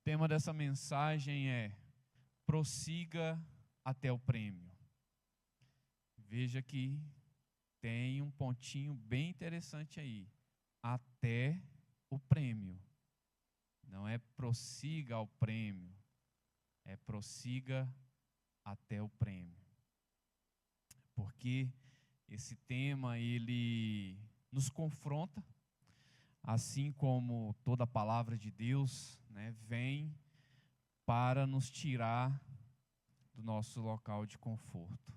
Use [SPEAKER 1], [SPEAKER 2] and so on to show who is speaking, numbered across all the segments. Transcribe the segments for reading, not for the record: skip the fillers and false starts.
[SPEAKER 1] tema dessa mensagem é: prossiga até o prêmio. Veja que tem um pontinho bem interessante aí. Até o prêmio. Não é prossiga ao prêmio, é prossiga até o prêmio. Porque esse tema, ele nos confronta, assim como toda a palavra de Deus, né, vem para nos tirar do nosso local de conforto.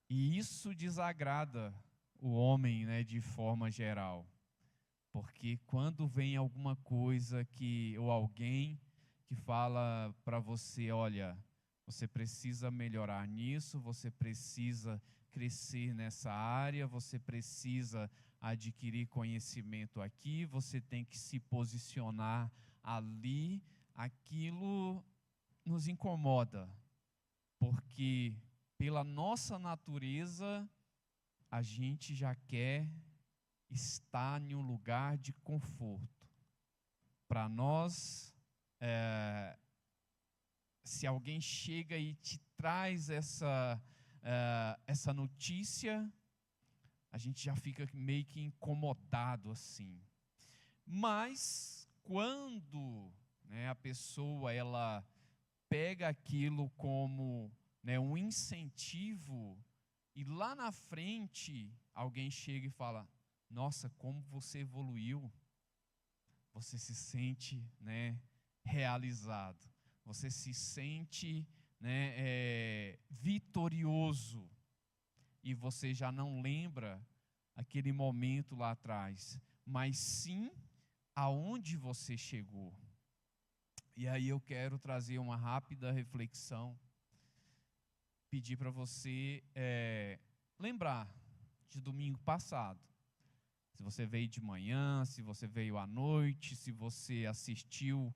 [SPEAKER 1] E isso desagrada o homem, né, de forma geral. Porque quando vem alguma coisa ou alguém que fala para você, olha, você precisa melhorar nisso, você precisa crescer nessa área, você precisa adquirir conhecimento aqui, você tem que se posicionar ali, aquilo nos incomoda, porque pela nossa natureza a gente já quer estar em um lugar de conforto. Para nós, se alguém chega e te traz essa notícia, a gente já fica meio que incomodado assim. Mas quando, né, a pessoa ela pega aquilo como, né, um incentivo, e lá na frente alguém chega e fala: nossa, como você evoluiu, você se sente, né, realizado, você se sente, né, vitorioso, e você já não lembra aquele momento lá atrás, mas sim aonde você chegou. E aí eu quero trazer uma rápida reflexão, pedir para você lembrar de domingo passado. Se você veio de manhã, se você veio à noite, se você assistiu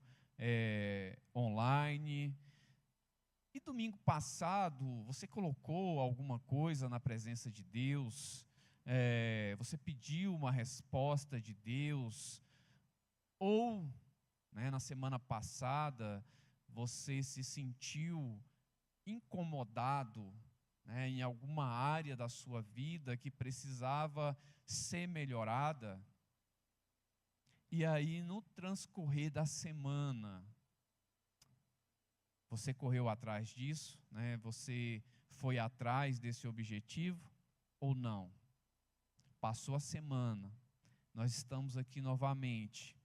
[SPEAKER 1] online. E domingo passado, você colocou alguma coisa na presença de Deus? Você pediu uma resposta de Deus? Ou, né, na semana passada, você se sentiu incomodado, né, em alguma área da sua vida que precisava ser melhorada? E aí, no transcorrer da semana, você correu atrás disso, né? Você foi atrás desse objetivo ou não? Passou a semana, nós estamos aqui novamente.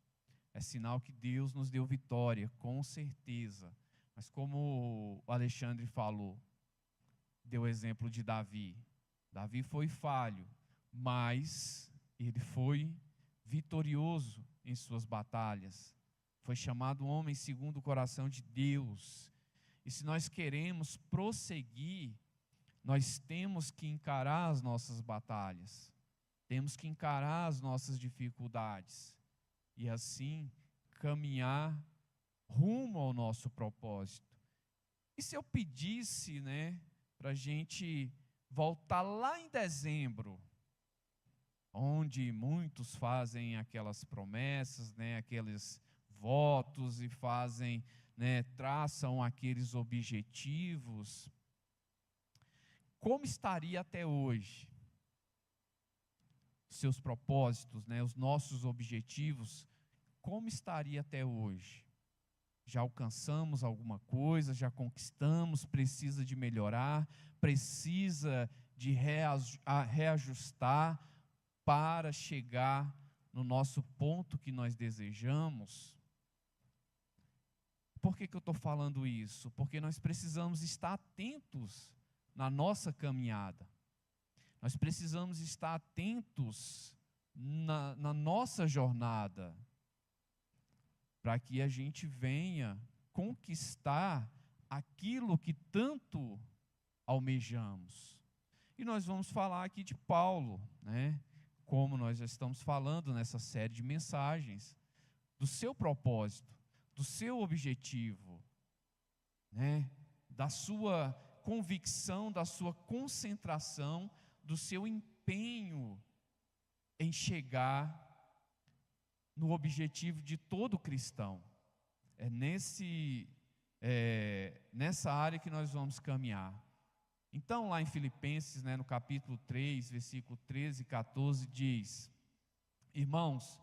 [SPEAKER 1] É sinal que Deus nos deu vitória, com certeza. Mas como o Alexandre falou, deu o exemplo de Davi. Davi foi falho, mas ele foi vitorioso em suas batalhas. Foi chamado homem segundo o coração de Deus. E se nós queremos prosseguir, nós temos que encarar as nossas batalhas. Temos que encarar as nossas dificuldades. E assim caminhar rumo ao nosso propósito. E se eu pedisse, né, para a gente voltar lá em dezembro, onde muitos fazem aquelas promessas, né, aqueles votos e fazem, né, traçam aqueles objetivos, como estaria até hoje? Seus propósitos, né, os nossos objetivos, como estaria até hoje? Já alcançamos alguma coisa, já conquistamos, precisa de melhorar, precisa de reajustar para chegar no nosso ponto que nós desejamos? Por que eu estou falando isso? Porque nós precisamos estar atentos na nossa caminhada. Nós precisamos estar atentos na nossa jornada, para que a gente venha conquistar aquilo que tanto almejamos. E nós vamos falar aqui de Paulo, né? Como nós já estamos falando nessa série de mensagens, do seu propósito, do seu objetivo, né? Da sua convicção, da sua concentração, do seu empenho em chegar no objetivo de todo cristão. nessa área que nós vamos caminhar. Então, lá em Filipenses, no capítulo 3, versículo 13 e 14, diz: Irmãos,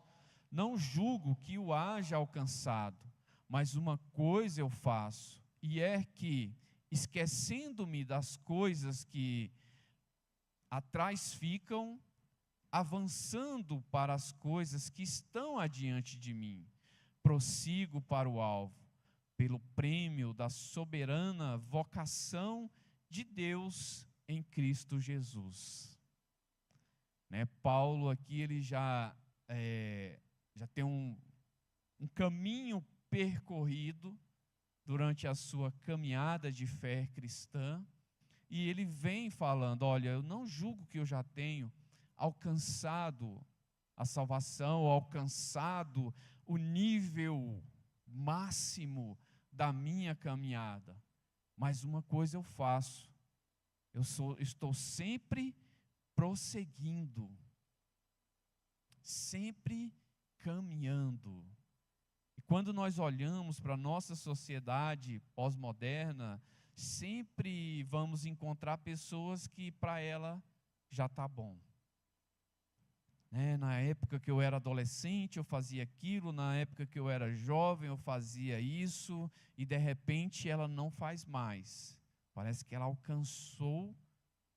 [SPEAKER 1] não julgo que o haja alcançado, mas uma coisa eu faço, e é que, esquecendo-me das coisas que atrás ficam, avançando para as coisas que estão adiante de mim, prossigo para o alvo, pelo prêmio da soberana vocação de Deus em Cristo Jesus. Paulo aqui ele já tem um caminho percorrido durante a sua caminhada de fé cristã, e ele vem falando: olha, eu não julgo que eu já tenho alcançado a salvação, alcançado o nível máximo da minha caminhada, mas uma coisa eu faço, estou sempre prosseguindo, sempre caminhando. E quando nós olhamos para a nossa sociedade pós-moderna, sempre vamos encontrar pessoas que para ela já está bom. Na época que eu era adolescente, eu fazia aquilo, na época que eu era jovem, eu fazia isso, e de repente ela não faz mais. Parece que ela alcançou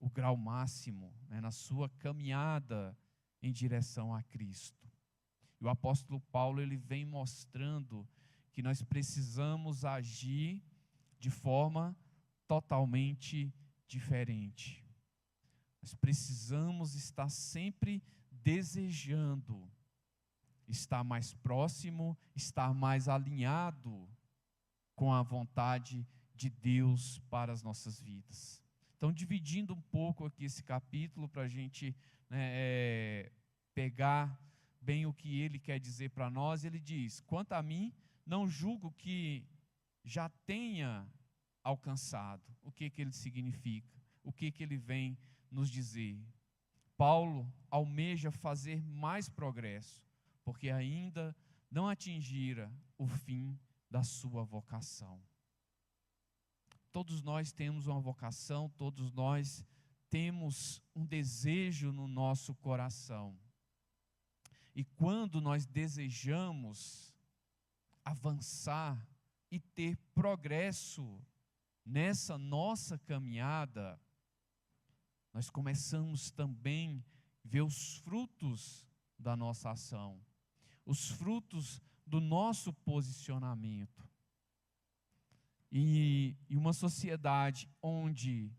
[SPEAKER 1] o grau máximo, na sua caminhada em direção a Cristo. E o apóstolo Paulo ele vem mostrando que nós precisamos agir de forma totalmente diferente. Nós precisamos estar sempre desejando estar mais próximo, estar mais alinhado com a vontade de Deus para as nossas vidas. Então, dividindo um pouco aqui esse capítulo para a gente pegar bem o que ele quer dizer para nós, ele diz: quanto a mim, não julgo que já tenha alcançado. O que ele significa? O que ele vem nos dizer? Paulo almeja fazer mais progresso, porque ainda não atingira o fim da sua vocação. Todos nós temos uma vocação, todos nós temos um desejo no nosso coração. E quando nós desejamos avançar e ter progresso nessa nossa caminhada, nós começamos também a ver os frutos da nossa ação, os frutos do nosso posicionamento. E uma sociedade onde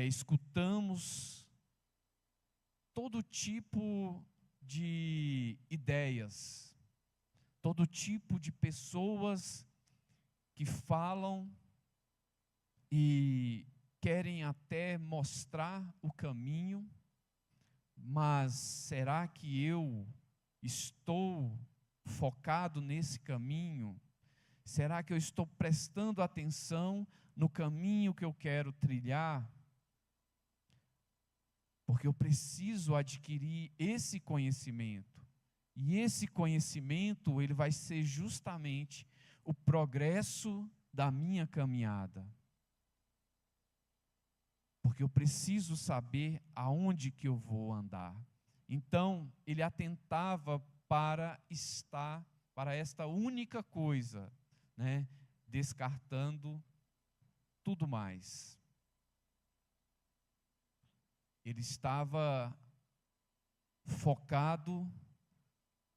[SPEAKER 1] escutamos todo tipo de ideias, todo tipo de pessoas que falam e querem até mostrar o caminho, mas será que eu estou focado nesse caminho? Será que eu estou prestando atenção no caminho que eu quero trilhar? Porque eu preciso adquirir esse conhecimento. E esse conhecimento, ele vai ser justamente o progresso da minha caminhada. Porque eu preciso saber aonde que eu vou andar. Então, ele atentava para esta única coisa, descartando tudo mais. Ele estava focado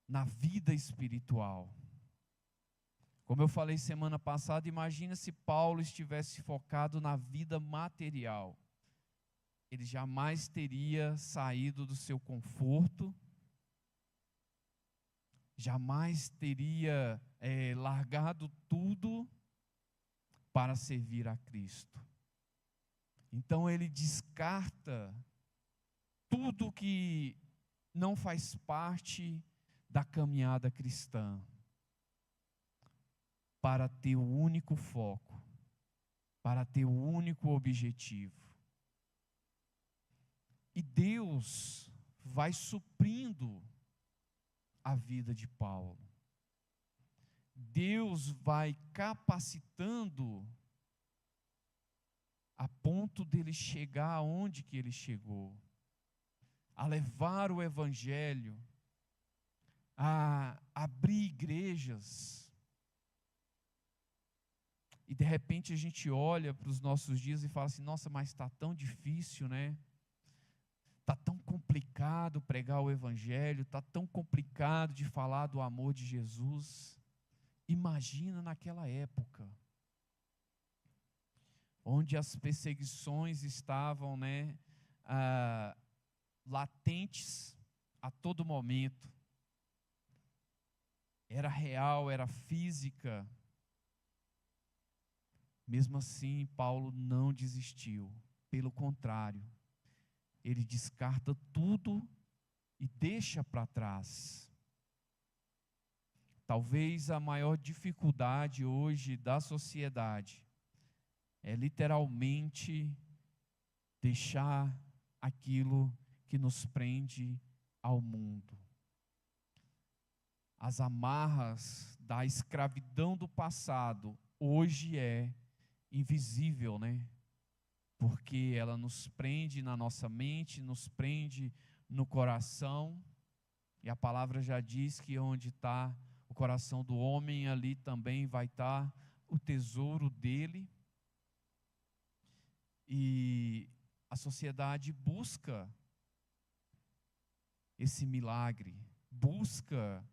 [SPEAKER 1] na vida espiritual. Como eu falei semana passada, imagina se Paulo estivesse focado na vida material. Ele jamais teria saído do seu conforto, jamais teria largado tudo para servir a Cristo. Então ele descarta tudo que não faz parte da caminhada cristã, para ter o único foco, para ter o único objetivo. E Deus vai suprindo a vida de Paulo. Deus vai capacitando a ponto dele chegar aonde que ele chegou, a levar o evangelho, a abrir igrejas. E de repente a gente olha para os nossos dias e fala assim: nossa, mas está tão difícil, né? Está tão complicado pregar o evangelho, está tão complicado de falar do amor de Jesus. Imagina naquela época, onde as perseguições estavam, né, latentes a todo momento. Era real, era física. Mesmo assim, Paulo não desistiu. Pelo contrário, ele descarta tudo e deixa para trás. Talvez a maior dificuldade hoje da sociedade é literalmente deixar aquilo que nos prende ao mundo. As amarras da escravidão do passado hoje é invisível, né? Porque ela nos prende na nossa mente, nos prende no coração, e a palavra já diz que onde está o coração do homem, ali também vai estar o tesouro dele. E a sociedade busca esse milagre, busca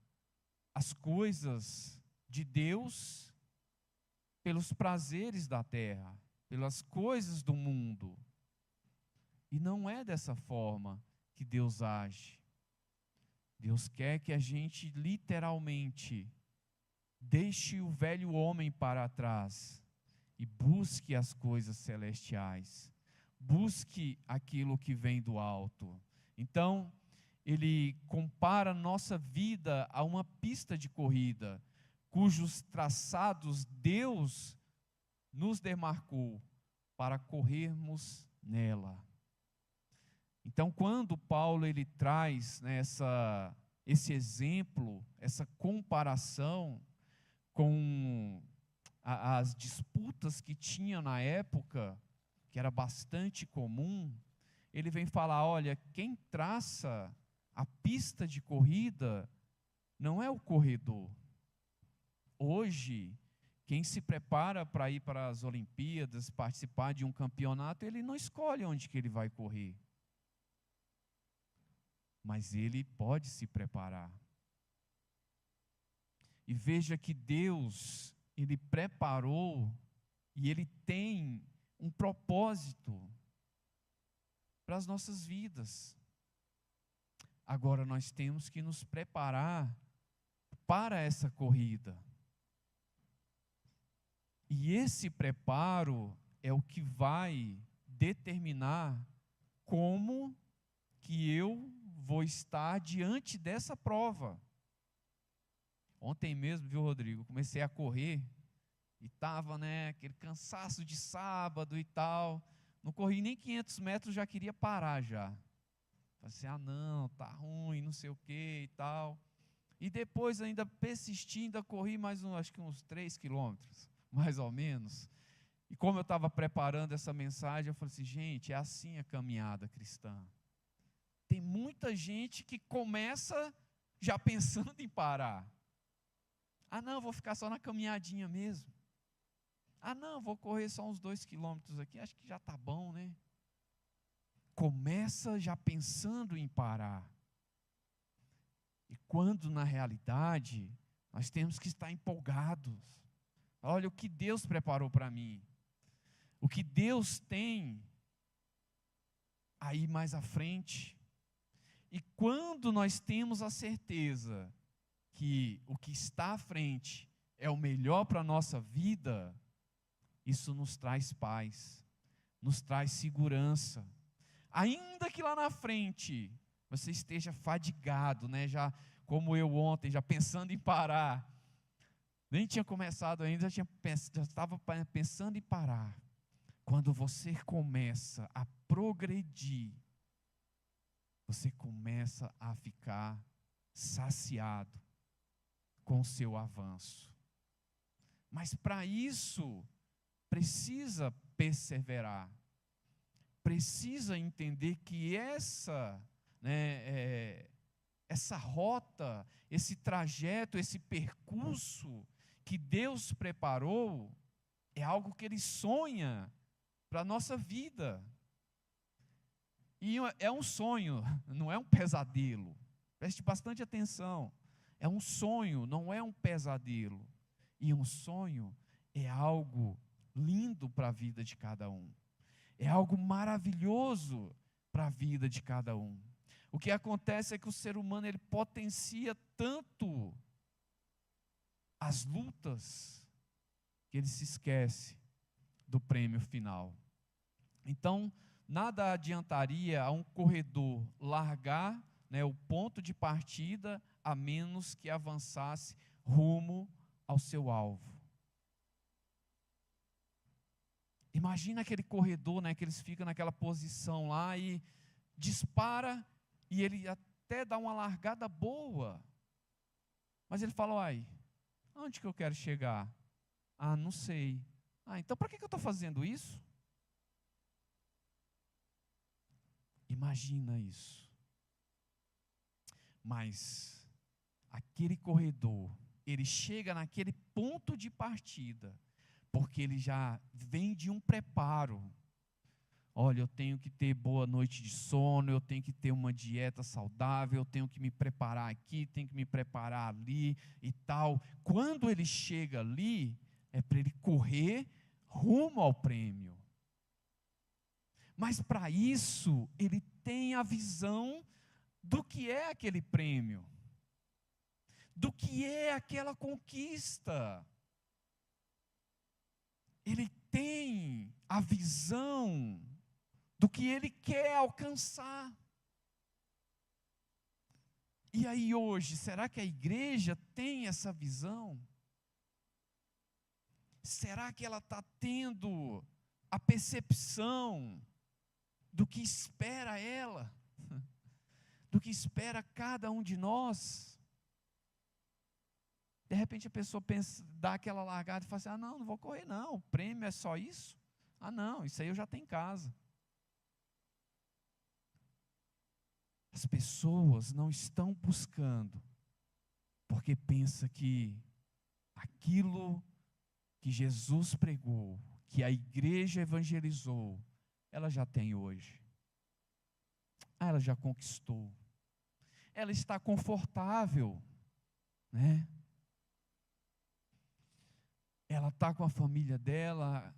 [SPEAKER 1] as coisas de Deus pelos prazeres da terra, pelas coisas do mundo. E não é dessa forma que Deus age. Deus quer que a gente literalmente deixe o velho homem para trás e busque as coisas celestiais. Busque aquilo que vem do alto. Então, ele compara nossa vida a uma pista de corrida, cujos traçados Deus nos demarcou para corrermos nela. Então, quando Paulo ele traz, né, esse exemplo, essa comparação com as disputas que tinha na época, que era bastante comum, ele vem falar: olha, quem traça a pista de corrida não é o corredor. Hoje, quem se prepara para ir para as Olimpíadas, participar de um campeonato, ele não escolhe onde que ele vai correr. Mas ele pode se preparar. E veja que Deus, ele preparou e ele tem um propósito para as nossas vidas. Agora nós temos que nos preparar para essa corrida. E esse preparo é o que vai determinar como que eu vou estar diante dessa prova. Ontem mesmo, viu, Rodrigo, comecei a correr e estava, né, aquele cansaço de sábado e tal. Não corri nem 500 metros, já queria parar já. Falei assim: ah não, tá ruim, não sei o que e tal. E depois ainda persisti, ainda corri mais acho que uns 3 quilômetros, mais ou menos. E como eu estava preparando essa mensagem, eu falei assim: gente, é assim a caminhada cristã. Tem muita gente que começa já pensando em parar. Ah não, vou ficar só na caminhadinha mesmo. Ah não, vou correr só uns 2 quilômetros aqui, acho que já está bom, né? Começa já pensando em parar. E quando na realidade nós temos que estar empolgados. Olha o que Deus preparou para mim. O que Deus tem aí mais à frente. E quando nós temos a certeza que o que está à frente é o melhor para a nossa vida, isso nos traz paz, nos traz segurança. Ainda que lá na frente você esteja fadigado, né? Já como eu ontem, já pensando em parar. Nem tinha começado ainda, já estava pensando em parar. Quando você começa a progredir, você começa a ficar saciado com o seu avanço. Mas para isso, precisa perseverar. Precisa entender que essa rota, esse trajeto, esse percurso que Deus preparou, é algo que Ele sonha para a nossa vida. E é um sonho, não é um pesadelo. Preste bastante atenção. É um sonho, não é um pesadelo. E um sonho é algo lindo para a vida de cada um. É algo maravilhoso para a vida de cada um. O que acontece é que o ser humano ele potencia tanto as lutas que ele se esquece do prêmio final. Então, nada adiantaria a um corredor largar, o ponto de partida, a menos que avançasse rumo ao seu alvo. Imagina aquele corredor, que eles ficam naquela posição lá e dispara, e ele até dá uma largada boa. Mas ele fala, onde que eu quero chegar? Não sei. Então para que eu estou fazendo isso? Imagina isso. Mas aquele corredor, ele chega naquele ponto de partida, porque ele já vem de um preparo. Olha, eu tenho que ter boa noite de sono, eu tenho que ter uma dieta saudável, eu tenho que me preparar aqui, tenho que me preparar ali e tal. Quando ele chega ali, é para ele correr rumo ao prêmio. Mas para isso, ele tem a visão do que é aquele prêmio, do que é aquela conquista. Ele tem a visão do que ele quer alcançar. E aí hoje, será que a igreja tem essa visão? Será que ela está tendo a percepção do que espera ela? Do que espera cada um de nós? De repente a pessoa pensa, dá aquela largada e fala assim, não vou correr não, o prêmio é só isso? Não, isso aí eu já tenho em casa. As pessoas não estão buscando, porque pensa que aquilo que Jesus pregou, que a igreja evangelizou, ela já tem hoje. Ela já conquistou. Ela está confortável, Ela está com a família dela,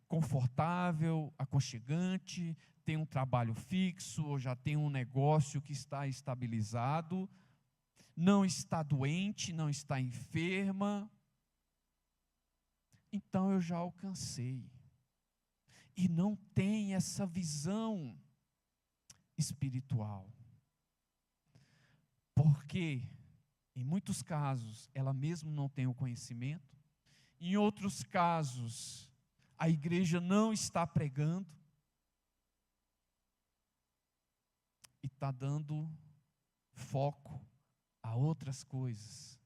[SPEAKER 1] confortável, aconchegante, tem um trabalho fixo, ou já tem um negócio que está estabilizado, não está doente, não está enferma. Então eu já alcancei. E não tem essa visão espiritual. Porque, em muitos casos, ela mesmo não tem o conhecimento. Em outros casos, a igreja não está pregando. E está dando foco a outras coisas.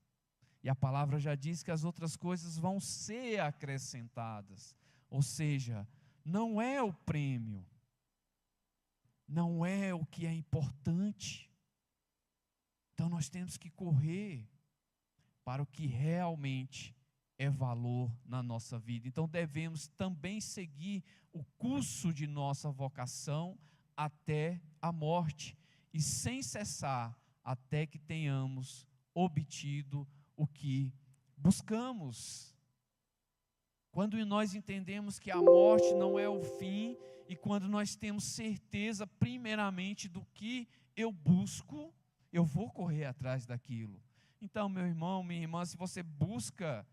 [SPEAKER 1] E a palavra já diz que as outras coisas vão ser acrescentadas. Ou seja, não é o prêmio, não é o que é importante. Então nós temos que correr para o que realmente é valor na nossa vida. Então devemos também seguir o curso de nossa vocação até a morte, e sem cessar, até que tenhamos obtido o que buscamos. Quando nós entendemos que a morte não é o fim, e quando nós temos certeza, primeiramente, do que eu busco, eu vou correr atrás daquilo. Então, meu irmão, minha irmã, se você busca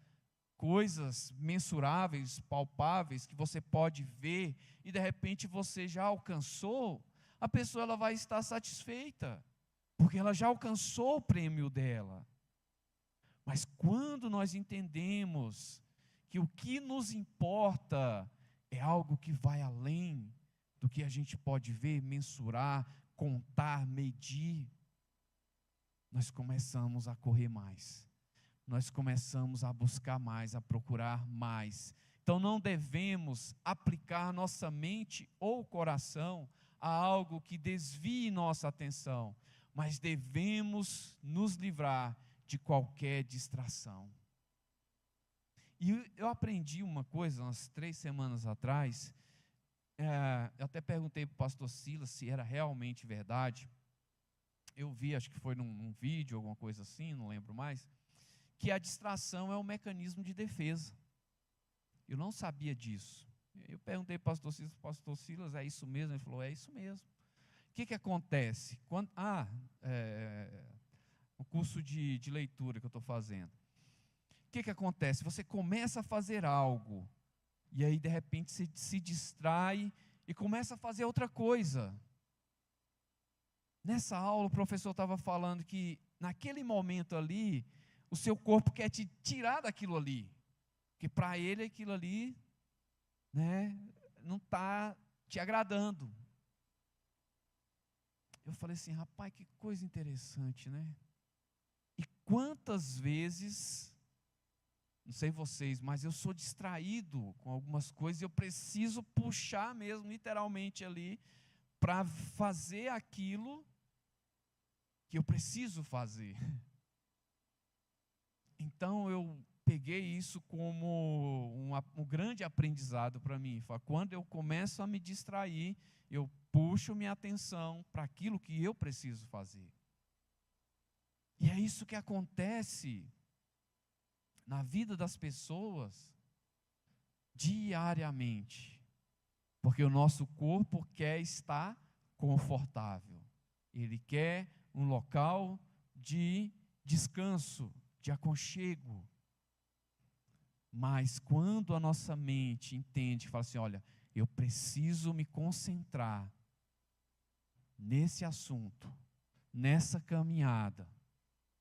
[SPEAKER 1] coisas mensuráveis, palpáveis, que você pode ver, e de repente você já alcançou, a pessoa ela vai estar satisfeita, porque ela já alcançou o prêmio dela. Mas quando nós entendemos que o que nos importa é algo que vai além do que a gente pode ver, mensurar, contar, medir, nós começamos a correr mais, nós começamos a buscar mais, a procurar mais. Então não devemos aplicar nossa mente ou coração a algo que desvie nossa atenção, mas devemos nos livrar de qualquer distração. E eu aprendi uma coisa, umas 3 semanas atrás, eu até perguntei para o pastor Silas se era realmente verdade. Eu vi, acho que foi num vídeo, alguma coisa assim, não lembro mais, que a distração é um mecanismo de defesa. Eu não sabia disso. Eu perguntei para o pastor Silas, é isso mesmo? Ele falou, é isso mesmo. O que acontece? O curso de leitura que eu estou fazendo. O que acontece? Você começa a fazer algo, e aí de repente você se distrai e começa a fazer outra coisa. Nessa aula o professor estava falando que naquele momento ali, o seu corpo quer te tirar daquilo ali. Porque para ele aquilo ali, né, não está te agradando. Eu falei assim, rapaz, que coisa interessante, né? E quantas vezes, não sei vocês, mas eu sou distraído com algumas coisas e eu preciso puxar mesmo, literalmente ali, para fazer aquilo que eu preciso fazer. Então eu peguei isso como um grande aprendizado para mim. Quando eu começo a me distrair, eu puxo minha atenção para aquilo que eu preciso fazer. E é isso que acontece na vida das pessoas diariamente. Porque o nosso corpo quer estar confortável. Ele quer um local de descanso, de aconchego. Mas quando a nossa mente entende, fala assim, olha, eu preciso me concentrar nesse assunto, nessa caminhada,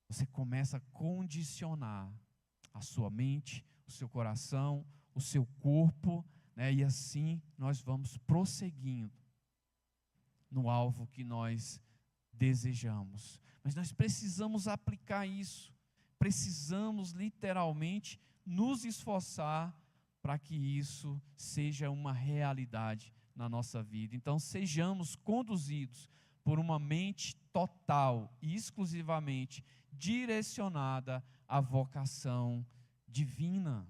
[SPEAKER 1] você começa a condicionar a sua mente, o seu coração, o seu corpo, né? E assim nós vamos prosseguindo no alvo que nós desejamos. Mas nós precisamos aplicar isso, precisamos literalmente nos esforçar para que isso seja uma realidade na nossa vida. Então sejamos conduzidos por uma mente total e exclusivamente direcionada à vocação divina.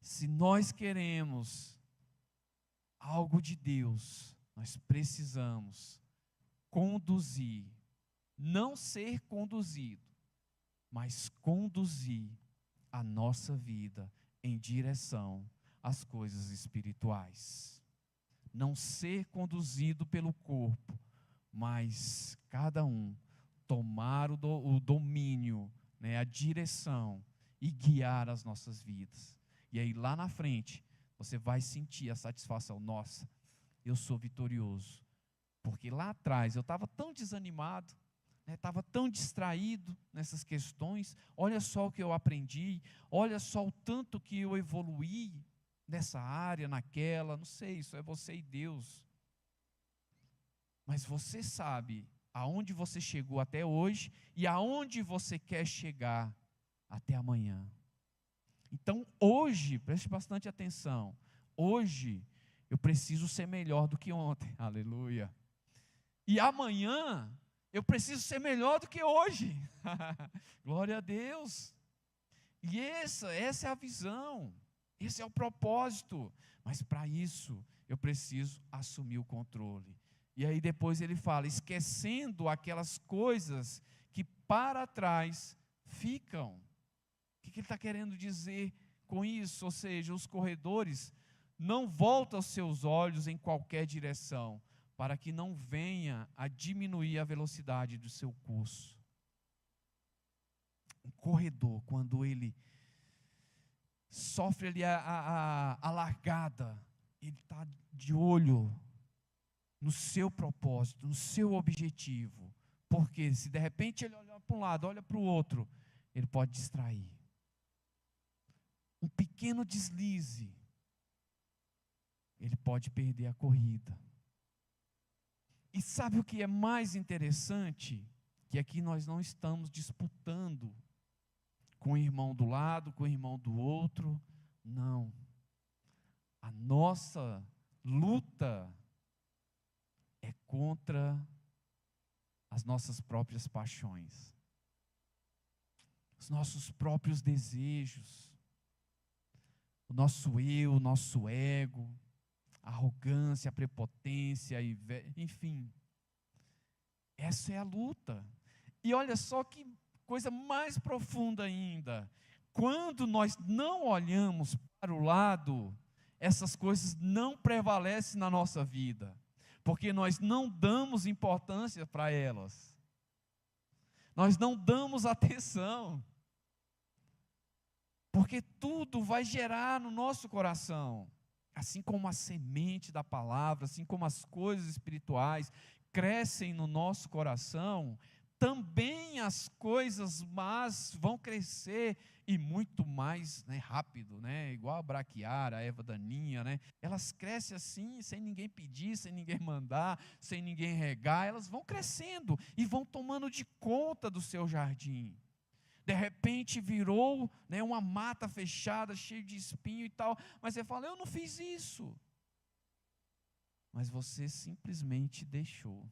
[SPEAKER 1] Se nós queremos algo de Deus, nós precisamos conduzir, não ser conduzido, mas conduzir a nossa vida em direção às coisas espirituais. Não ser conduzido pelo corpo, mas cada um tomar o domínio, né, a direção e guiar as nossas vidas. E aí lá na frente, você vai sentir a satisfação, nossa, eu sou vitorioso. Porque lá atrás eu estava tão desanimado, estava tão distraído nessas questões, olha só o que eu aprendi, olha só o tanto que eu evoluí nessa área, naquela, não sei, isso é você e Deus. Mas você sabe aonde você chegou até hoje e aonde você quer chegar até amanhã. Então hoje, preste bastante atenção, hoje eu preciso ser melhor do que ontem, aleluia. E amanhã eu preciso ser melhor do que hoje. Glória a Deus. E essa é a visão, esse é o propósito. Mas para isso eu preciso assumir o controle. E aí depois ele fala, esquecendo aquelas coisas que para trás ficam. O que ele está querendo dizer com isso? Ou seja, os corredores não voltam os seus olhos em qualquer direção, para que não venha a diminuir a velocidade do seu curso. Um corredor, quando ele sofre ali a largada, ele está de olho no seu propósito, no seu objetivo. Porque se de repente ele olha para um lado, olha para o outro, ele pode distrair. Um pequeno deslize, ele pode perder a corrida. E sabe o que é mais interessante? que aqui nós não estamos disputando com o irmão do lado, com o irmão do outro. Não. A nossa luta é contra as nossas próprias paixões, os nossos próprios desejos, o nosso eu, o nosso ego, a arrogância, a prepotência, enfim. Essa é a luta. E olha só que coisa mais profunda ainda. Quando nós não olhamos para o lado, essas coisas não prevalecem na nossa vida, porque nós não damos importância para elas. Nós não damos atenção. Porque tudo vai gerar no nosso coração. Assim como a semente da palavra, assim como as coisas espirituais crescem no nosso coração, também as coisas más vão crescer e muito mais, né, rápido, né, igual a braquiária, a erva daninha, né, elas crescem assim, sem ninguém pedir, sem ninguém mandar, sem ninguém regar, elas vão crescendo e vão tomando de conta do seu jardim. De repente virou, né, uma mata fechada, cheia de espinho e tal, mas você fala, eu não fiz isso. Mas você simplesmente deixou.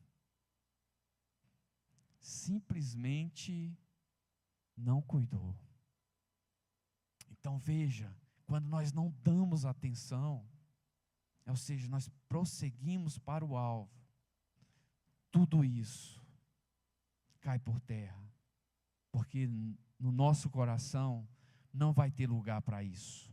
[SPEAKER 1] Simplesmente não cuidou. Então veja, quando nós não damos atenção, ou seja, nós prosseguimos para o alvo, tudo isso cai por terra, porque no nosso coração não vai ter lugar para isso,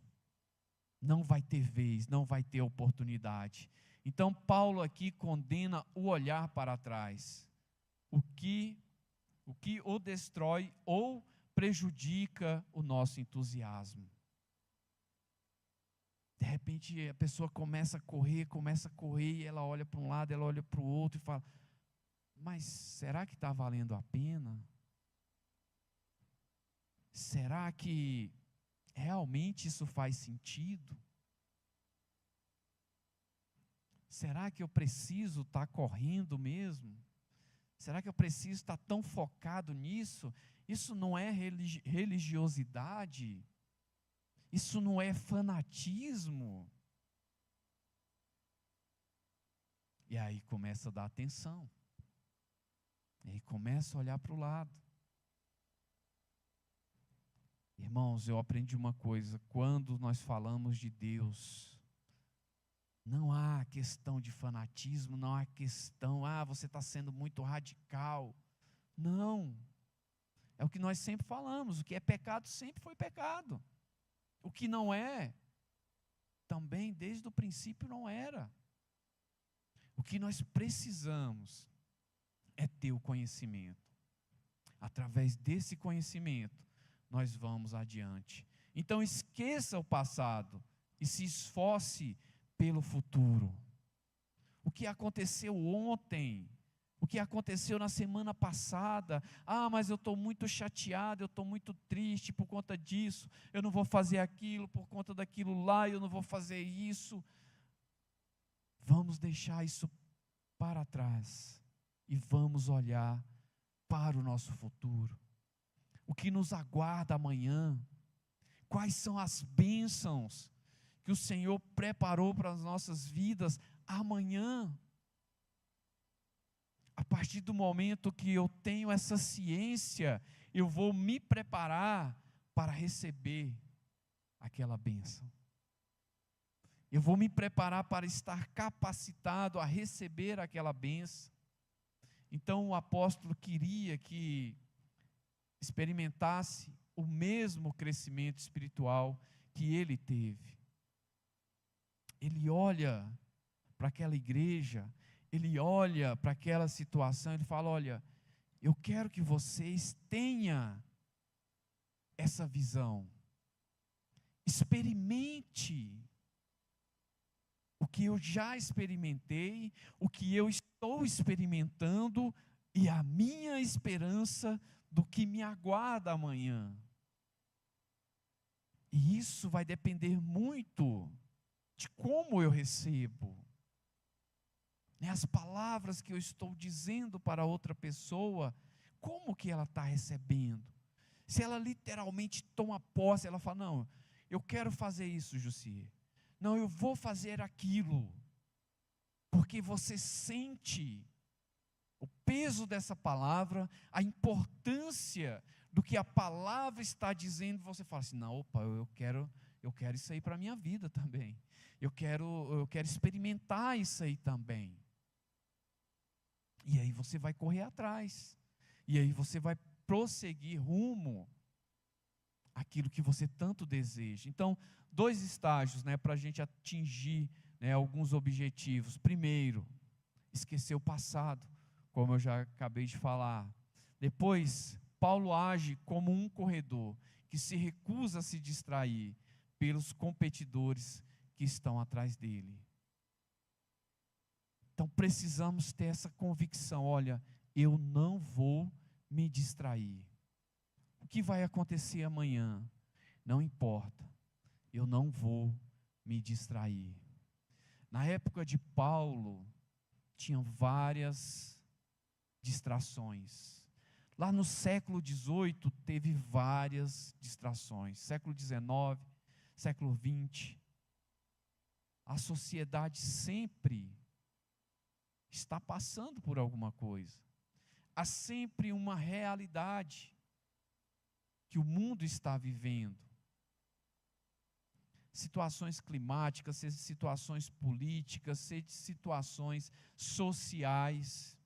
[SPEAKER 1] não vai ter vez, não vai ter oportunidade. Então Paulo aqui condena o olhar para trás, o que o destrói ou prejudica o nosso entusiasmo. De repente a pessoa começa a correr e ela olha para um lado, ela olha para o outro e fala, mas será que está valendo a pena? Será que realmente isso faz sentido? Será que eu preciso estar correndo mesmo? Será que eu preciso estar tão focado nisso? Isso não é religiosidade? Isso não é fanatismo? E aí começa a dar atenção. E aí começa a olhar para o lado. Irmãos, eu aprendi uma coisa: quando nós falamos de Deus, não há questão de fanatismo, não há questão, você está sendo muito radical. Não. É o que nós sempre falamos, o que é pecado sempre foi pecado. O que não é, também desde o princípio não era. O que nós precisamos é ter o conhecimento. Através desse conhecimento, nós vamos adiante. Então esqueça o passado e se esforce pelo futuro. O que aconteceu ontem, o que aconteceu na semana passada, mas eu estou muito chateado, eu estou muito triste por conta disso, eu não vou fazer aquilo por conta daquilo lá, eu não vou fazer isso. Vamos deixar isso para trás e vamos olhar para o nosso futuro. O que nos aguarda amanhã? Quais são as bênçãos que o Senhor preparou para as nossas vidas amanhã? A partir do momento que eu tenho essa ciência, eu vou me preparar para receber aquela bênção. Eu vou me preparar para estar capacitado a receber aquela bênção. Então o apóstolo queria que experimentasse o mesmo crescimento espiritual que ele teve. Ele olha para aquela igreja, ele olha para aquela situação, ele fala, olha, eu quero que vocês tenham essa visão. Experimente o que eu já experimentei, o que eu estou experimentando e a minha esperança do que me aguarda amanhã. E isso vai depender muito de como eu recebo. As palavras que eu estou dizendo para outra pessoa, como que ela está recebendo? Se ela literalmente toma posse, ela fala, não, eu quero fazer isso, Jussier. Não, eu vou fazer aquilo. Porque você sente o peso dessa palavra, a importância do que a palavra está dizendo, você fala assim, não, opa, eu quero isso aí para a minha vida também. Eu quero experimentar isso aí também. E aí você vai correr atrás. E aí você vai prosseguir rumo àquilo que você tanto deseja. Então, 2 estágios, para a gente atingir, alguns objetivos. Primeiro, esquecer o passado, como eu já acabei de falar. Depois, Paulo age como um corredor que se recusa a se distrair pelos competidores que estão atrás dele. Então precisamos ter essa convicção, olha, eu não vou me distrair. O que vai acontecer amanhã? Não importa, eu não vou me distrair. Na época de Paulo, tinham várias distrações. Lá no século XVIII, teve várias distrações. Século XIX, século XX. A sociedade sempre está passando por alguma coisa. Há sempre uma realidade que o mundo está vivendo. Situações climáticas, situações políticas, situações sociais.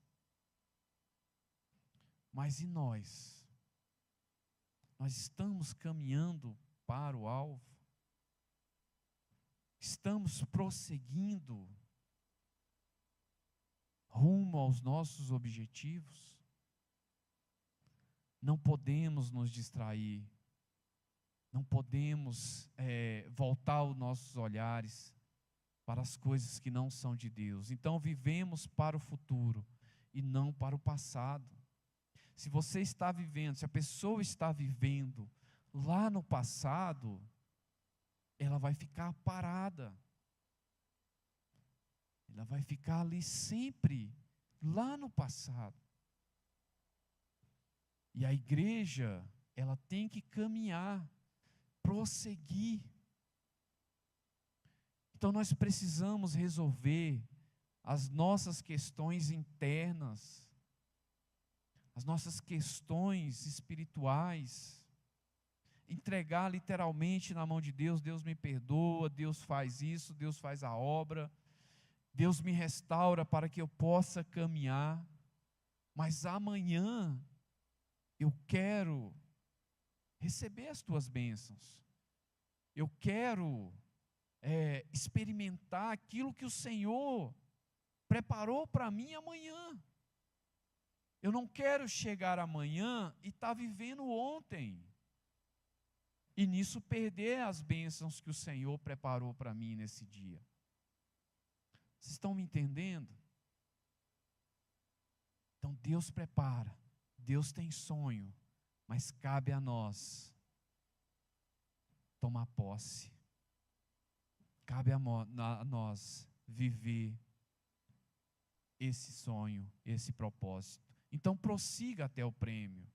[SPEAKER 1] Mas e nós? Nós estamos caminhando para o alvo? Estamos prosseguindo rumo aos nossos objetivos? Não podemos nos distrair. Não podemos voltar os nossos olhares para as coisas que não são de Deus. Então vivemos para o futuro e não para o passado. Se você está vivendo, se a pessoa está vivendo lá no passado, ela vai ficar parada. Ela vai ficar ali sempre, lá no passado. E a igreja, ela tem que caminhar, prosseguir. Então nós precisamos resolver as nossas questões internas, as nossas questões espirituais, entregar literalmente na mão de Deus. Deus me perdoa, Deus faz isso, Deus faz a obra, Deus me restaura para que eu possa caminhar, mas amanhã eu quero receber as tuas bênçãos, eu quero experimentar aquilo que o Senhor preparou para mim amanhã. Eu não quero chegar amanhã e estar vivendo ontem, e nisso perder as bênçãos que o Senhor preparou para mim nesse dia. Vocês estão me entendendo? Então Deus prepara, Deus tem sonho, mas cabe a nós tomar posse. Cabe a nós viver esse sonho, esse propósito. Então prossiga até o prêmio.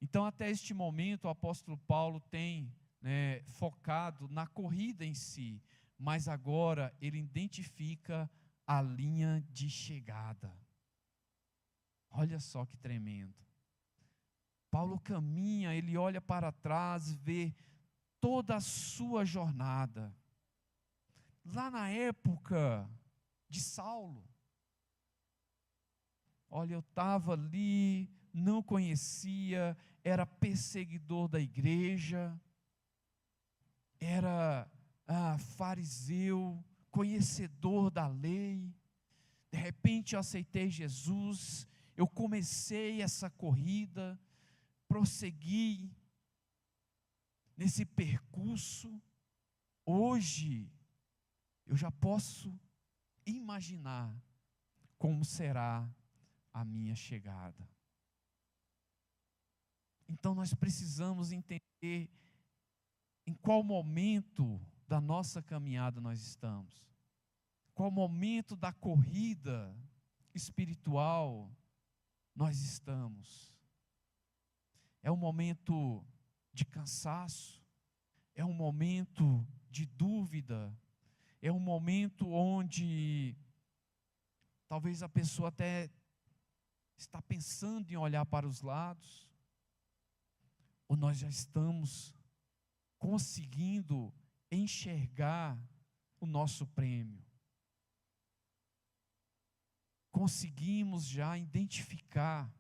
[SPEAKER 1] Então até este momento o apóstolo Paulo tem focado na corrida em si, mas agora ele identifica a linha de chegada. Olha só que tremendo. Paulo caminha, ele olha para trás, vê toda a sua jornada. Lá na época de Saulo, olha, eu estava ali, não conhecia, era perseguidor da igreja, era fariseu, conhecedor da lei. De repente eu aceitei Jesus, eu comecei essa corrida, prossegui nesse percurso. Hoje eu já posso imaginar como será a minha chegada. Então nós precisamos entender em qual momento da nossa caminhada nós estamos. Qual momento da corrida espiritual nós estamos. é um momento de cansaço, é um momento de dúvida, é um momento onde talvez a pessoa até está pensando em olhar para os lados, ou nós já estamos conseguindo enxergar o nosso prêmio. Conseguimos já identificar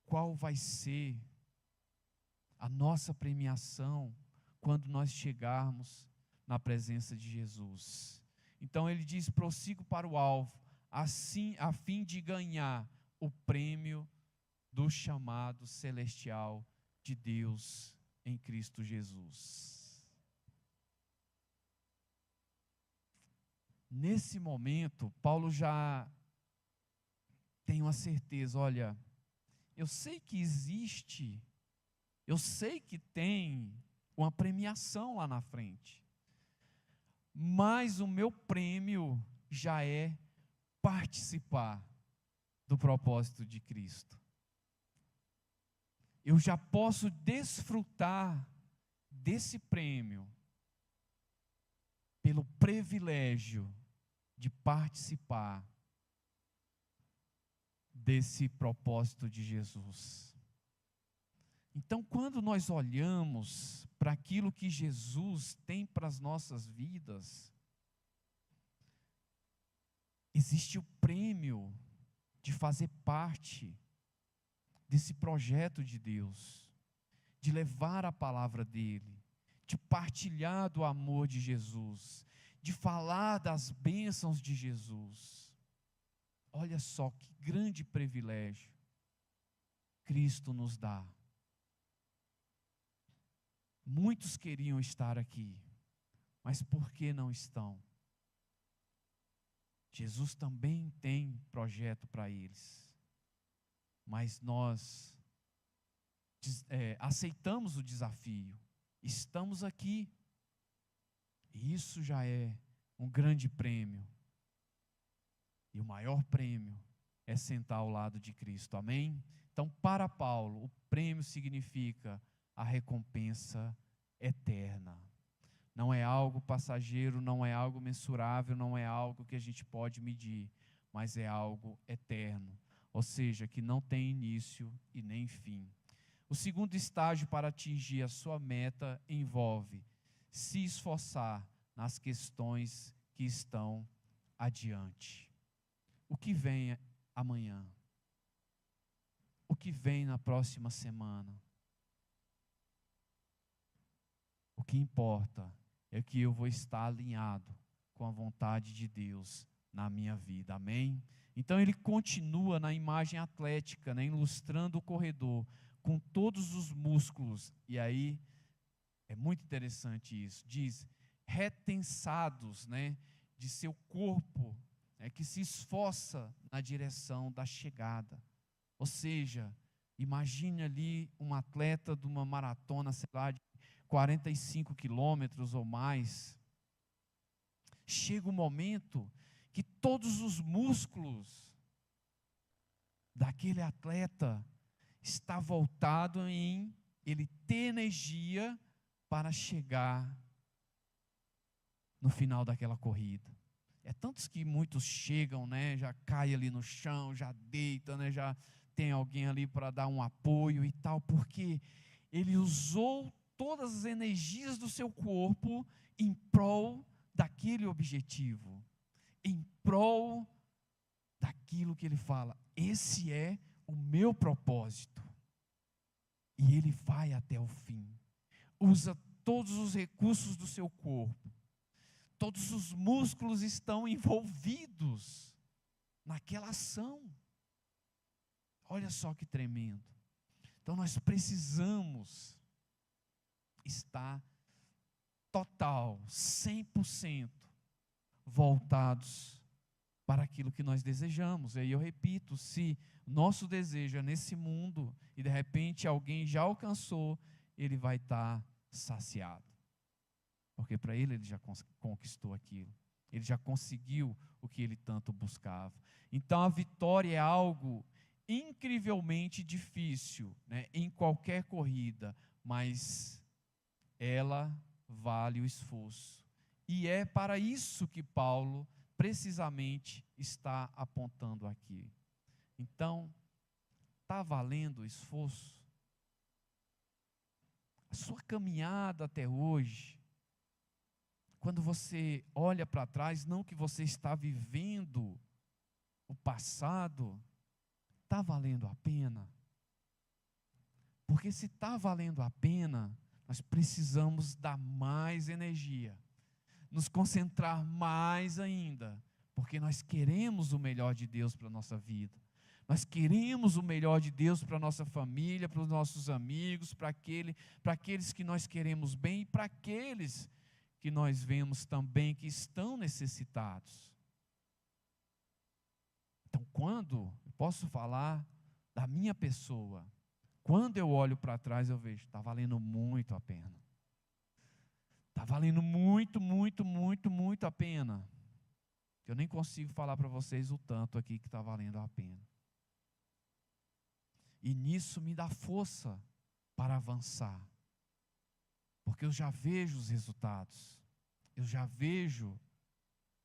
[SPEAKER 1] qual vai ser a nossa premiação quando nós chegarmos na presença de Jesus. Então ele diz: prossigo para o alvo, assim, a fim de ganhar o prêmio do chamado celestial de Deus em Cristo Jesus. Nesse momento, Paulo já tem uma certeza: olha, eu sei que existe, eu sei que tem uma premiação lá na frente, mas o meu prêmio já é participar do propósito de Cristo. Eu já posso desfrutar desse prêmio pelo privilégio de participar desse propósito de Jesus. Então, quando nós olhamos para aquilo que Jesus tem para as nossas vidas, existe o prêmio de fazer parte desse projeto de Deus, de levar a palavra dele, de partilhar do amor de Jesus, de falar das bênçãos de Jesus. Olha só que grande privilégio Cristo nos dá. Muitos queriam estar aqui, mas por que não estão? Jesus também tem projeto para eles, mas nós aceitamos o desafio, estamos aqui, e isso já é um grande prêmio, e o maior prêmio é sentar ao lado de Cristo, amém? Então, para Paulo, o prêmio significa a recompensa eterna. Não é algo passageiro, não é algo mensurável, não é algo que a gente pode medir, mas é algo eterno, ou seja, que não tem início e nem fim. O segundo estágio para atingir a sua meta envolve se esforçar nas questões que estão adiante. O que vem amanhã? O que vem na próxima semana? O que importa é que eu vou estar alinhado com a vontade de Deus na minha vida, amém? Então ele continua na imagem atlética, né, ilustrando o corredor com todos os músculos, e aí é muito interessante isso, diz, retensados, né, de seu corpo, que se esforça na direção da chegada. Ou seja, imagine ali um atleta de uma maratona, sei lá, de 45 quilômetros ou mais. Chega o momento que todos os músculos daquele atleta está voltado em ele ter energia para chegar no final daquela corrida. É tantos que muitos chegam, né, já cai ali no chão, já deita, né, já tem alguém ali para dar um apoio e tal, porque ele usou todas as energias do seu corpo em prol daquele objetivo, em prol daquilo que ele fala, esse é o meu propósito. E ele vai até o fim, usa todos os recursos do seu corpo, todos os músculos estão envolvidos naquela ação. Olha só que tremendo. Então nós precisamos estar total, 100% voltados para aquilo que nós desejamos. E aí eu repito, se nosso desejo é nesse mundo e de repente alguém já alcançou, ele vai estar saciado. Porque para ele já conquistou aquilo. Ele já conseguiu o que ele tanto buscava. Então a vitória é algo incrivelmente difícil, né, em qualquer corrida, mas ela vale o esforço. E é para isso que Paulo precisamente está apontando aqui. Então, está valendo o esforço? A sua caminhada até hoje, quando você olha para trás, não que você está vivendo o passado, está valendo a pena? Porque se está valendo a pena, nós precisamos dar mais energia, nos concentrar mais ainda, porque nós queremos o melhor de Deus para a nossa vida. Nós queremos o melhor de Deus para a nossa família, para os nossos amigos, para aqueles que nós queremos bem e para aqueles que nós vemos também que estão necessitados. Então, quando eu posso falar da minha pessoa, quando eu olho para trás, eu vejo, está valendo muito a pena. Está valendo muito, muito, muito, muito a pena. Eu nem consigo falar para vocês o tanto aqui que está valendo a pena. E nisso me dá força para avançar. Porque eu já vejo os resultados. Eu já vejo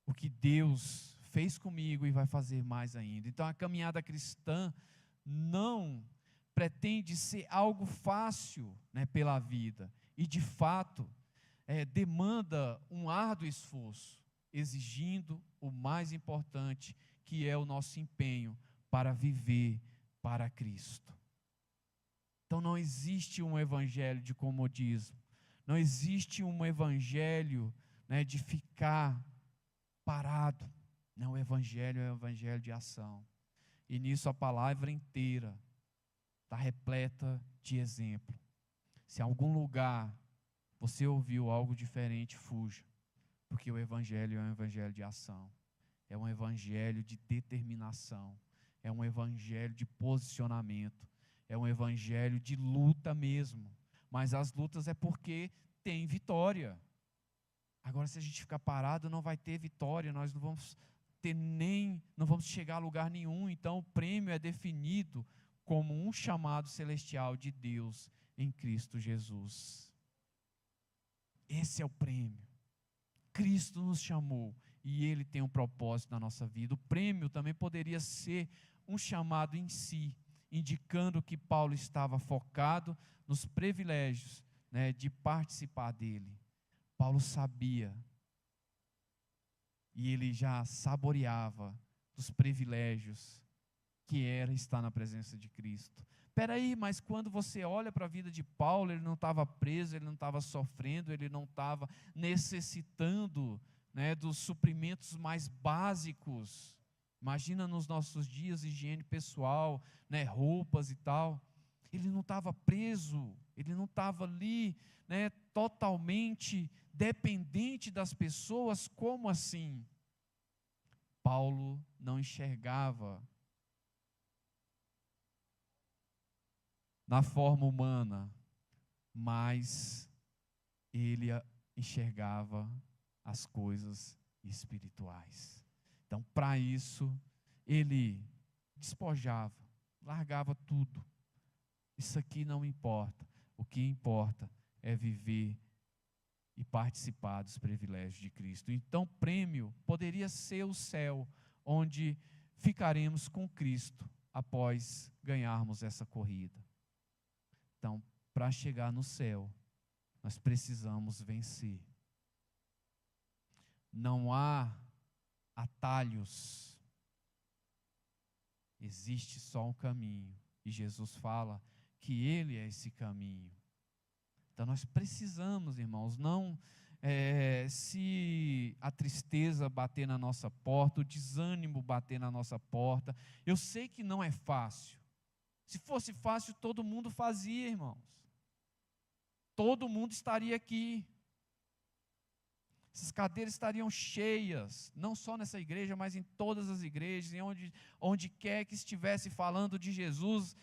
[SPEAKER 1] o que Deus fez comigo e vai fazer mais ainda. Então a caminhada cristã não pretende ser algo fácil, né, pela vida. E de fato, demanda um árduo esforço, exigindo o mais importante, que é o nosso empenho para viver para Cristo. Então não existe um evangelho de comodismo, não existe um evangelho, né, de ficar parado. Não, o evangelho é um evangelho de ação. E nisso a palavra inteira está repleta de exemplo. Se em algum lugar você ouviu algo diferente, fuja, porque o evangelho é um evangelho de ação, é um evangelho de determinação, é um evangelho de posicionamento, é um evangelho de luta mesmo, mas as lutas é porque tem vitória. Agora, se a gente ficar parado, não vai ter vitória, nós não vamos não vamos chegar a lugar nenhum. Então o prêmio é definido como um chamado celestial de Deus em Cristo Jesus. Esse é o prêmio. Cristo nos chamou e Ele tem um propósito na nossa vida. O prêmio também poderia ser um chamado em si, indicando que Paulo estava focado nos privilégios, né, de participar dele. Paulo sabia e ele já saboreava dos privilégios que era estar na presença de Cristo. Espera aí, mas quando você olha para a vida de Paulo, ele não estava preso, ele não estava sofrendo, ele não estava necessitando, né, dos suprimentos mais básicos. Imagina nos nossos dias, higiene pessoal, né, roupas e tal. Ele não estava preso, ele não estava ali, né, totalmente dependente das pessoas. Como assim? Paulo não enxergava na forma humana, mas ele enxergava as coisas espirituais. Então, para isso, ele despojava, largava tudo. Isso aqui não importa. O que importa é viver e participar dos privilégios de Cristo. Então, o prêmio poderia ser o céu, onde ficaremos com Cristo após ganharmos essa corrida. Então, para chegar no céu, nós precisamos vencer. Não há atalhos. Existe só um caminho. E Jesus fala que Ele é esse caminho. Então nós precisamos, irmãos, não se a tristeza bater na nossa porta, o desânimo bater na nossa porta. Eu sei que não é fácil. Se fosse fácil, todo mundo fazia, irmãos. Todo mundo estaria aqui. Essas cadeiras estariam cheias, não só nessa igreja, mas em todas as igrejas, em onde quer que estivesse falando de Jesus,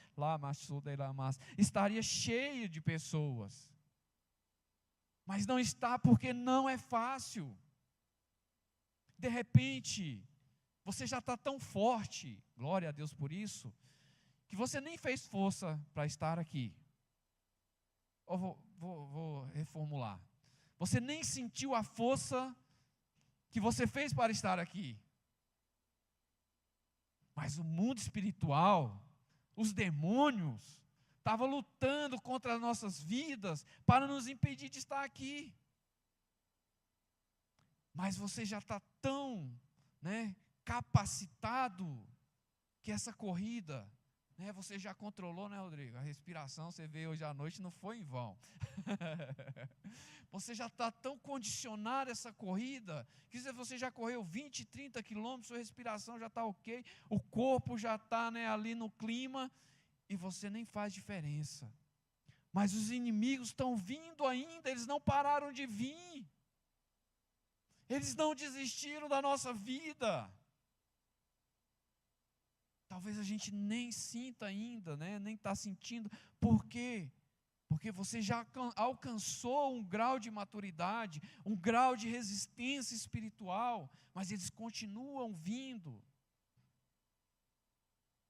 [SPEAKER 1] estaria cheio de pessoas. Mas não está, porque não é fácil. De repente, você já está tão forte, glória a Deus por isso, que você nem fez força para estar aqui. Ou vou reformular. Você nem sentiu a força que você fez para estar aqui. Mas o mundo espiritual, os demônios, estavam lutando contra as nossas vidas para nos impedir de estar aqui. Mas você já está tão, capacitado que essa corrida, você já controlou, Rodrigo? A respiração, você veio hoje à noite, não foi em vão. Você já está tão condicionado a essa corrida, que você já correu 20, 30 quilômetros, sua respiração já está ok, o corpo já está ali no clima, e você nem faz diferença. Mas os inimigos estão vindo ainda, eles não pararam de vir. Eles não desistiram da nossa vida. Talvez a gente nem sinta ainda, nem está sentindo. Por quê? Porque você já alcançou um grau de maturidade, um grau de resistência espiritual, mas eles continuam vindo.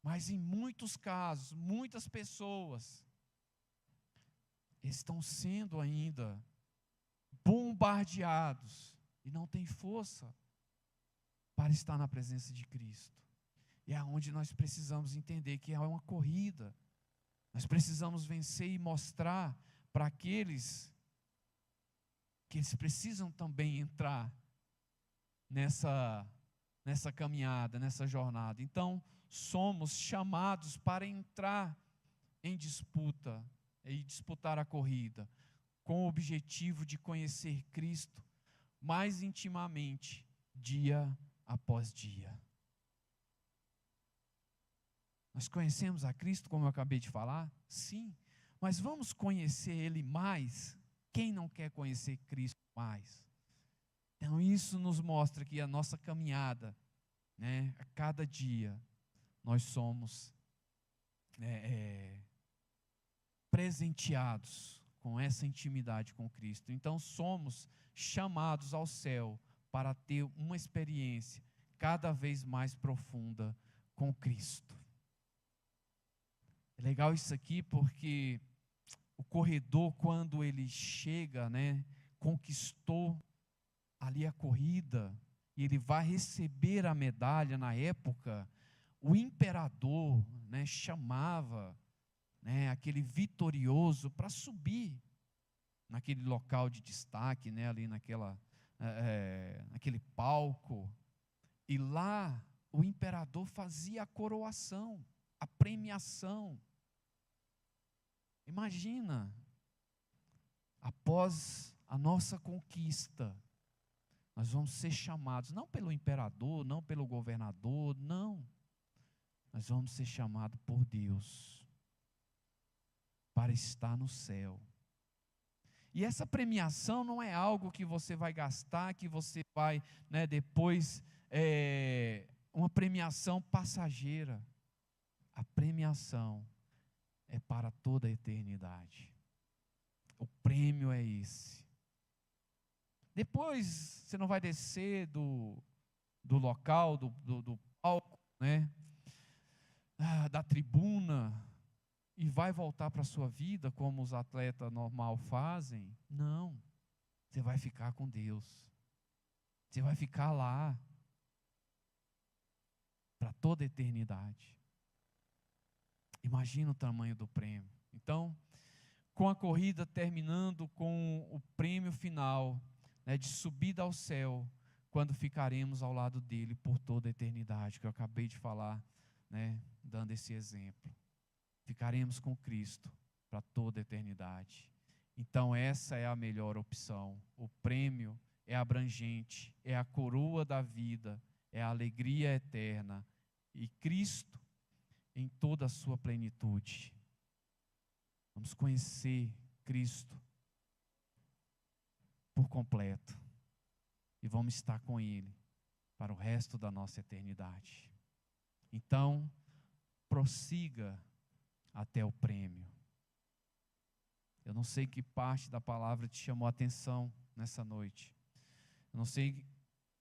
[SPEAKER 1] Mas em muitos casos, muitas pessoas estão sendo ainda bombardeados e não têm força para estar na presença de Cristo. E é onde nós precisamos entender que é uma corrida. Nós precisamos vencer e mostrar para aqueles que eles precisam também entrar nessa caminhada, nessa jornada. Então, somos chamados para entrar em disputa e disputar a corrida, com o objetivo de conhecer Cristo mais intimamente, dia após dia. Nós conhecemos a Cristo, como eu acabei de falar? Sim, mas vamos conhecer Ele mais? Quem não quer conhecer Cristo mais? Então isso nos mostra que a nossa caminhada, a cada dia, nós somos presenteados com essa intimidade com Cristo. Então somos chamados ao céu para ter uma experiência cada vez mais profunda com Cristo. É legal isso aqui porque o corredor, quando ele chega, conquistou ali a corrida, e ele vai receber a medalha. Na época, o imperador chamava aquele vitorioso para subir naquele local de destaque, ali naquele palco, e lá o imperador fazia a coroação, a premiação. Imagina, após a nossa conquista, nós vamos ser chamados, não pelo imperador, não pelo governador, não. Nós vamos ser chamados por Deus para estar no céu. E essa premiação não é algo que você vai gastar, que você vai, depois, uma premiação passageira. A premiação é para toda a eternidade. O prêmio é esse. Depois você não vai descer do local, do palco, da tribuna, e vai voltar para a sua vida como os atletas normal fazem. Não. Você vai ficar com Deus. Você vai ficar lá para toda a eternidade. Imagina o tamanho do prêmio. Então, com a corrida terminando com o prêmio final, de subida ao céu, quando ficaremos ao lado dele por toda a eternidade, que eu acabei de falar, dando esse exemplo. Ficaremos com Cristo para toda a eternidade. Então essa é a melhor opção. O prêmio é abrangente, é a coroa da vida, é a alegria eterna, e Cristo em toda a sua plenitude. Vamos conhecer Cristo por completo e vamos estar com Ele para o resto da nossa eternidade. Então, prossiga até o prêmio. Eu não sei que parte da palavra te chamou a atenção nessa noite. Eu não sei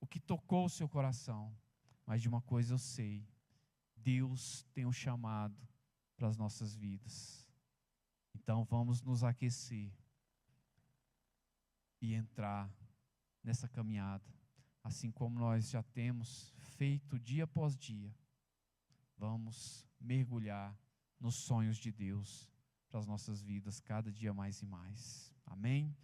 [SPEAKER 1] o que tocou o seu coração, mas de uma coisa eu sei: Deus tem um chamado para as nossas vidas. Então vamos nos aquecer e entrar nessa caminhada, assim como nós já temos feito dia após dia. Vamos mergulhar nos sonhos de Deus para as nossas vidas cada dia mais e mais. Amém?